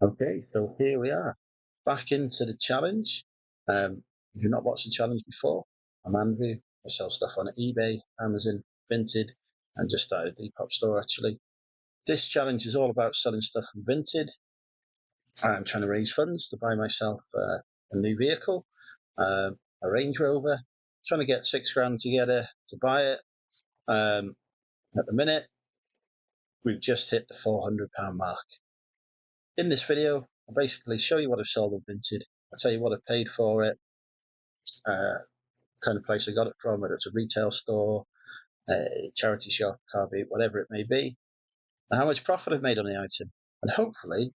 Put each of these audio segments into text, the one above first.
Okay, so here we are, back into the challenge. If you've not watched the challenge before, I'm Andrew. I sell stuff on eBay, Amazon, Vinted, and just started a Depop store actually. This challenge is all about selling stuff from Vinted. I'm trying to raise funds to buy myself a new vehicle, a Range Rover. Trying to get £6 together to buy it. At the minute, we've just hit the £400 mark. In this video, I'll basically show you what I've sold on Vinted. I'll tell you what I paid for it, kind of place I got it from, whether it's a retail store, a charity shop, car boot, whatever it may be, and how much profit I've made on the item. And hopefully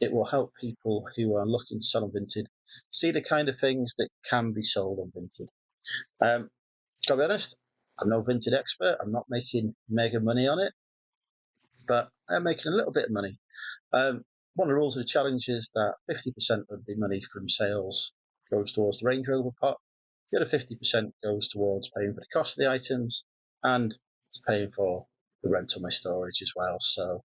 it will help people who are looking to sell on Vinted see the kind of things that can be sold on Vinted. To be honest, I'm no Vinted expert. I'm not making mega money on it, but I'm making a little bit of money. One of the rules of the challenge is that 50% of the money from sales goes towards the Range Rover pot. The other 50% goes towards paying for the cost of the items and to paying for the rent of my storage as well. So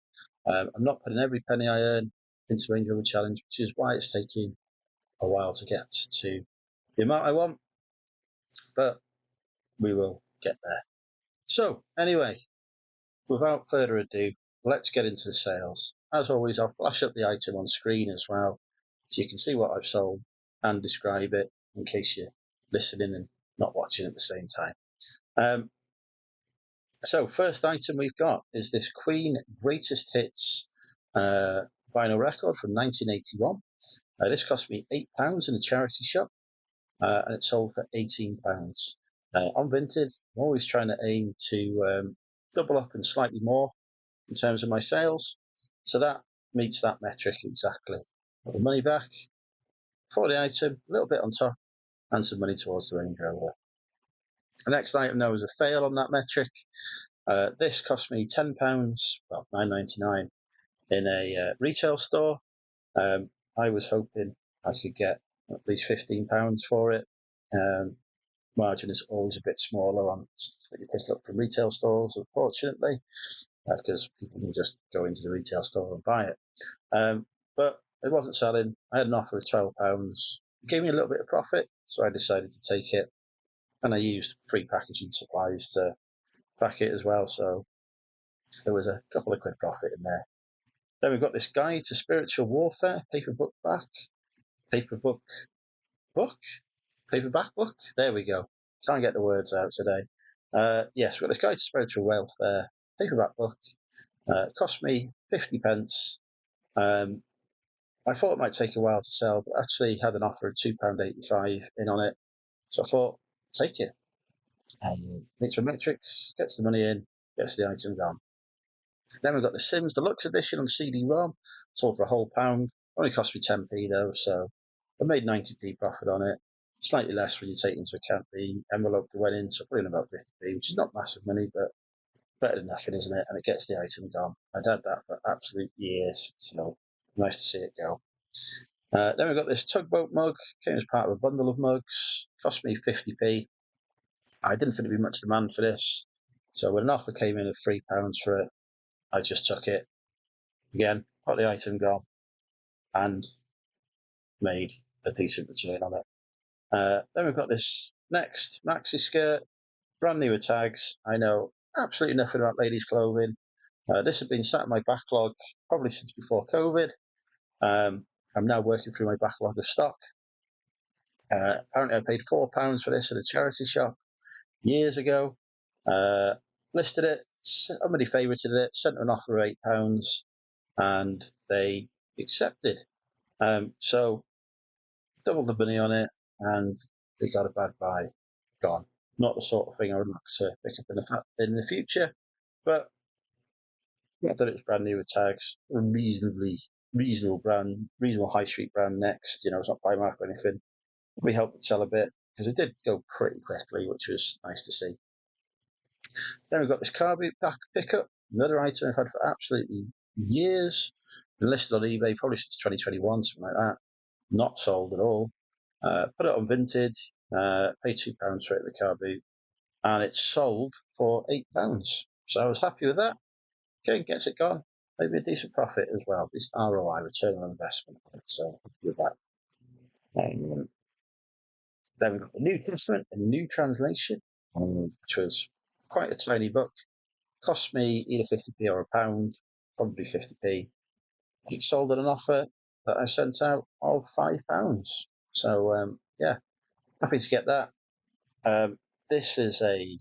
I'm not putting every penny I earn into the Range Rover challenge, which is why it's taking a while to get to the amount I want, but we will get there. So anyway, without further ado, let's get into the sales. As always, I'll flash up the item on screen as well, so you can see what I've sold and describe it in case you're listening and not watching at the same time. So first item we've got is this Queen Greatest Hits vinyl record from 1981. This cost me £8 in a charity shop, and it sold for £18. On Vinted, I'm always trying to aim to double up and slightly more in terms of my sales. So that meets that metric exactly. Got the money back for the item, a little bit on top, and some money towards the Range Rover. The next item now is a fail on that metric. This cost me £10, well, £9.99 in a retail store. I was hoping I could get at least £15 for it. Margin is always a bit smaller on stuff that you pick up from retail stores, unfortunately, because people can just go into the retail store and buy it. But it wasn't selling. I had an offer of £12. It gave me a little bit of profit, so I decided to take it. And I used free packaging supplies to pack it as well, so there was a couple of quid profit in there. Then we've got this Guide to Spiritual Warfare paperback book. There we go. Can't get the words out today. Yes, we've got this Guide to Spiritual Welfare paperback book. Cost me 50p. I thought it might take a while to sell, but actually had an offer of £2.85 in on it. So I thought, take it. Meets my metrics, gets the money in, gets the item gone. Then we've got the Sims Deluxe Edition on CD-ROM, sold for a whole pound. Only cost me 10p though, so I made 90p profit on it. Slightly less when you take into account the envelope that went in, so probably about 50p, which is not massive money, but better than nothing, isn't it? And it gets the item gone. I'd had that for absolute years, so nice to see it go. Then we've got this tugboat mug, came as part of a bundle of mugs, cost me 50p. I didn't think there'd be much demand for this, so when an offer came in of £3 for it, I just took it. Again, got the item gone, and made a decent return on it. Then we've got this next maxi skirt, brand new with tags. I know absolutely nothing about ladies' clothing. This had been sat in my backlog probably since before COVID. I'm now working through my backlog of stock. Apparently I paid £4 for this at a charity shop years ago. Listed it, somebody favorited it, sent an offer of £8, and they accepted. So doubled the money on it, and we got a bad buy. Gone. Not the sort of thing I would look to pick up in the future, but not that it's brand new with tags. A reasonable brand, reasonable high street brand next. It's not Primark or anything. We helped it sell a bit because it did go pretty quickly, which was nice to see. Then we've got this car boot pickup, another item I've had for absolutely years. Been listed on eBay probably since 2021, something like that. Not sold at all. Put it on Vinted, paid £2 for it at the car boot, and it sold for £8. So I was happy with that. Okay, gets it gone. maybe a decent profit as well, decent ROI, return on investment. So with that. Then we've got the New Testament, a new translation, which was quite a tiny book. Cost me either 50p or a pound, probably 50p. It sold at an offer that I sent out of £5. So yeah, happy to get that. This is a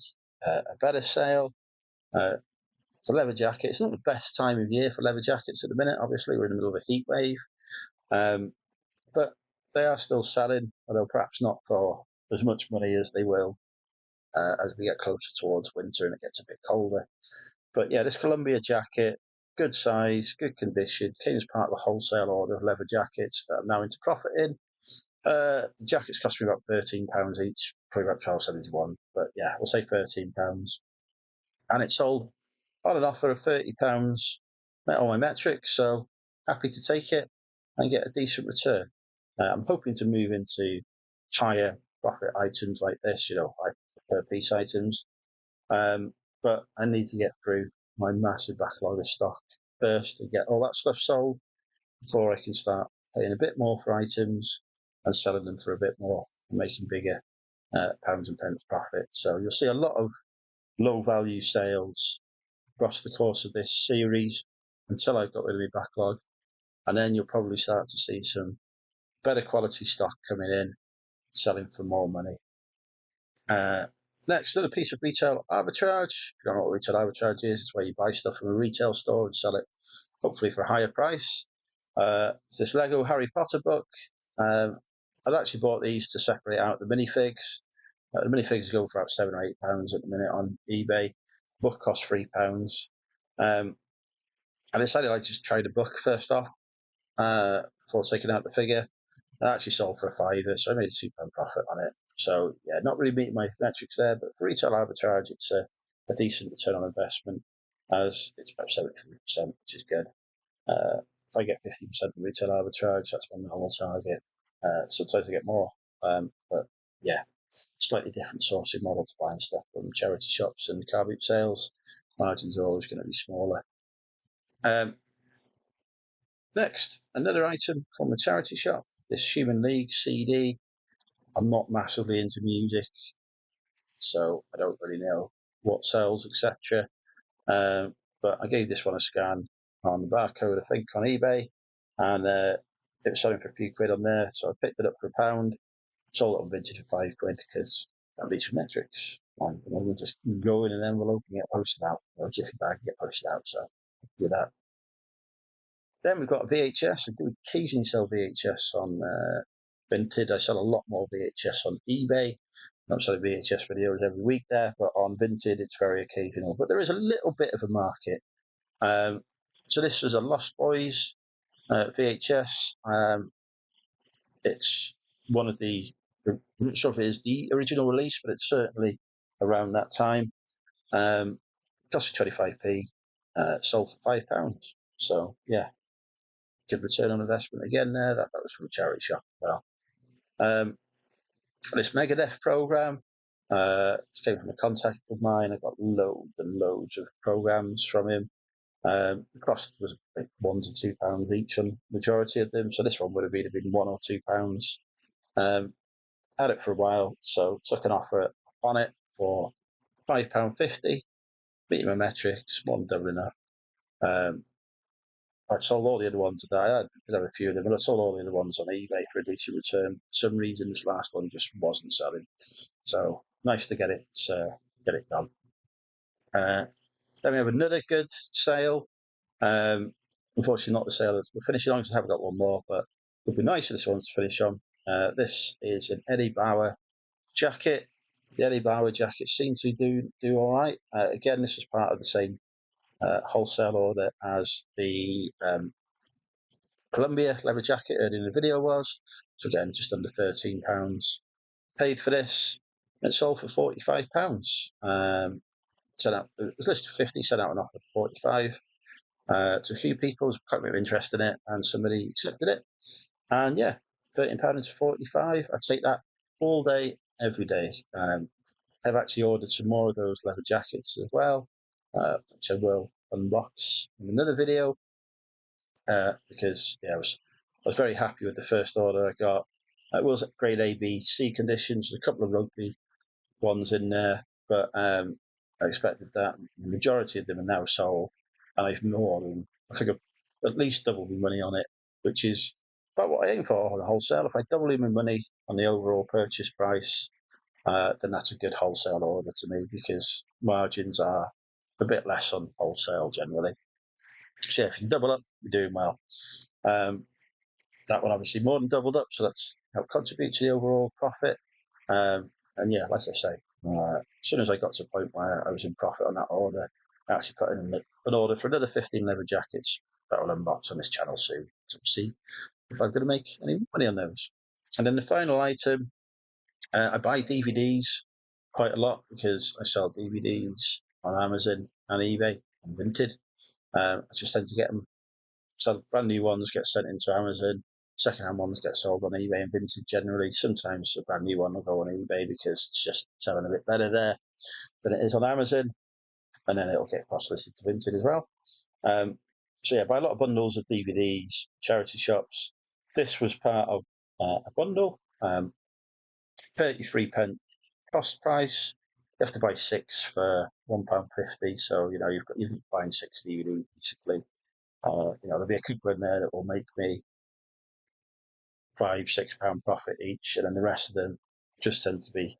better sale. It's a leather jacket. It's not the best time of year for leather jackets at the minute. Obviously, we're in the middle of a heat wave, but they are still selling, although perhaps not for as much money as they will as we get closer towards winter and it gets a bit colder. But yeah, this Columbia jacket, good size, good condition, came as part of a wholesale order of leather jackets that I'm now into profit in. The jackets cost me about £13 each, probably about £12.71, but yeah, we'll say £13. And it sold on an offer of £30, met all my metrics, so happy to take it and get a decent return. I'm hoping to move into higher profit items like this, like per piece items. But I need to get through my massive backlog of stock first and get all that stuff sold before I can start paying a bit more for items and selling them for a bit more and making bigger pounds and pence profit. So you'll see a lot of low value sales across the course of this series until I've got rid of my backlog. And then you'll probably start to see some better quality stock coming in, selling for more money. Next, another piece of retail arbitrage. If you don't know what retail arbitrage is, it's where you buy stuff from a retail store and sell it, hopefully for a higher price. It's this Lego Harry Potter book. I've actually bought these to separate out the minifigs. The minifigs go for about £7 or £8 at the minute on eBay. Book costs £3. I decided I'd just try the book first off before taking out the figure. I actually sold for a fiver, so I made a £2 profit on it. So yeah, not really meeting my metrics there, but for retail arbitrage, it's a decent return on investment, as it's about 73%, which is good. If I get 50% in retail arbitrage, that's my normal target. Sometimes I get more, but yeah, slightly different sourcing model to buying stuff from charity shops and car boot sales. Margins are always going to be smaller. Next, another item from a charity shop, this Human League CD. I'm not massively into music, so I don't really know what sells, etc. But I gave this one a scan on the barcode, I think, on eBay, and it was selling for a few quid on there, so I picked it up for £1, sold it on Vinted for £5 because that beats my metrics. And we'll just go in an envelope and get posted out, or a jiffy bag and get posted out, so with that. Then we've got a VHS. I do occasionally sell VHS on Vinted. I sell a lot more VHS on eBay. Not selling VHS videos every week there, but on Vinted it's very occasional. But there is a little bit of a market. So this was a Lost Boys VHS. It's one of I'm not sure if it is the original release, but it's certainly around that time. Cost me 25p. Sold for £5. So yeah, good return on investment again there. That was from a charity shop as well. This Megadeth program, it came from a contact of mine. I got loads and loads of programs from him. The cost was like £1 to £2 each on the majority of them. So this one would have either been £1 or £2. Had it for a while, so took an offer on it for £5.50. Beating my metrics, more than doubling up. I sold all the other ones that I did have a few of them, but I sold all the other ones on eBay for a decent return. For some reason, this last one just wasn't selling, so nice to get it done. Then we have another good sale. Unfortunately, not the sale that we're finishing on because I haven't got one more, but it would be nice for this one to finish on. This is an Eddie Bauer jacket. The Eddie Bauer jacket seems to do all right. Again, this was part of the same wholesale order as the Columbia leather jacket earlier in the video was. So again, just under £13. Paid for this. It sold for £45. Sent out, it was listed for 50, sent out an offer for 45. To a few people, was quite a bit of interest in it, and somebody accepted it. And yeah, £13 into 45. I'd take that all day, every day. I've actually ordered some more of those leather jackets as well, which I will unbox in another video. because I was very happy with the first order I got. It was grade A, B, C conditions, a couple of rugby ones in there, but I expected that. The majority of them are now sold, and I've more than, I think I've at least doubled my money on it, which is about what I aim for on a wholesale. If I double my money on the overall purchase price, then that's a good wholesale order to me, because margins are a bit less on wholesale generally. So if you double up, you're doing well. That one obviously more than doubled up, so that's helped contribute to the overall profit. And yeah, like I say, as soon as I got to a point where I was in profit on that order, I actually put in an order for another 15 leather jackets that will unbox on this channel soon. So we'll see if I'm going to make any money on those. And then the final item, I buy DVDs quite a lot because I sell DVDs on Amazon and eBay and Vinted. I just tend to get them. So brand new ones get sent into Amazon. Second-hand ones get sold on eBay and Vinted generally. Sometimes a brand new one will go on eBay because it's just selling a bit better there than it is on Amazon, and then it'll get cross-listed to Vinted as well. So yeah, buy a lot of bundles of DVDs, charity shops. This was part of a bundle, 33p cost price. You have to buy 6 for £1.50. So you're buying 6 DVDs basically. There'll be a couple in there that will make me £5-6 profit each, and then the rest of them just tend to be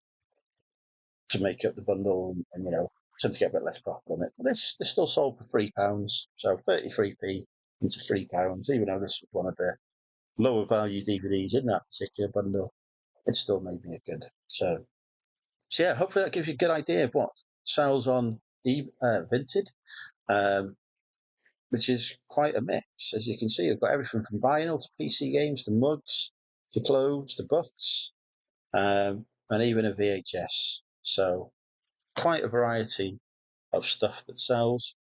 to make up the bundle, and tend to get a bit less profit on it. But they're still sold for £3, so 33p into £3. Even though this was one of the lower value DVDs in that particular bundle, it still made me a good. So yeah, hopefully that gives you a good idea of what sells on Vinted, which is quite a mix. As you can see, I've got everything from vinyl to PC games to mugs to clothes to books, and even a VHS. So quite a variety of stuff that sells.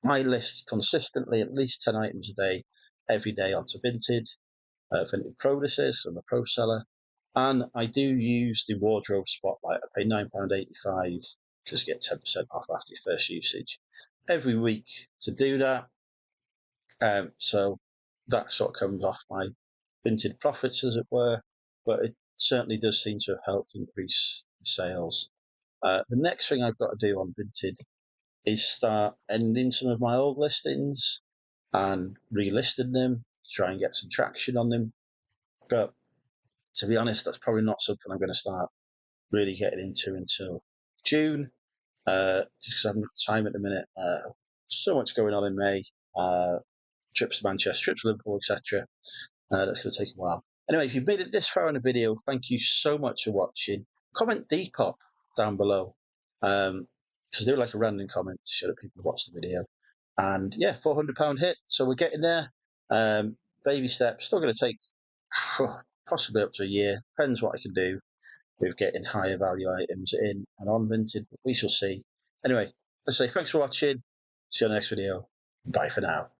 I list consistently at least 10 items a day, every day onto Vinted. Vinted Pro this is, because I'm a pro seller. And I do use the wardrobe spotlight. I pay £9.85 just to get 10% off after your first usage every week to do that. So that sort of comes off my Vinted profits, as it were, but it certainly does seem to have helped increase sales. The next thing I've got to do on Vinted is start ending some of my old listings and relisting them to try and get some traction on them. But to be honest, that's probably not something I'm going to start really getting into until June, just because I haven't got time at the minute. So much going on in May, trips to Manchester, trips to Liverpool, etc. That's going to take a while. Anyway, if you've made it this far in the video, thank you so much for watching. Comment Depop down below, because they would like a random comment to show that people watch the video. And yeah, £400 hit, so we're getting there. Baby steps, still going to take possibly up to a year. Depends what I can do with getting higher value items in and on Vinted, but we shall see. Anyway, let's say thanks for watching. See you on the next video. Bye for now.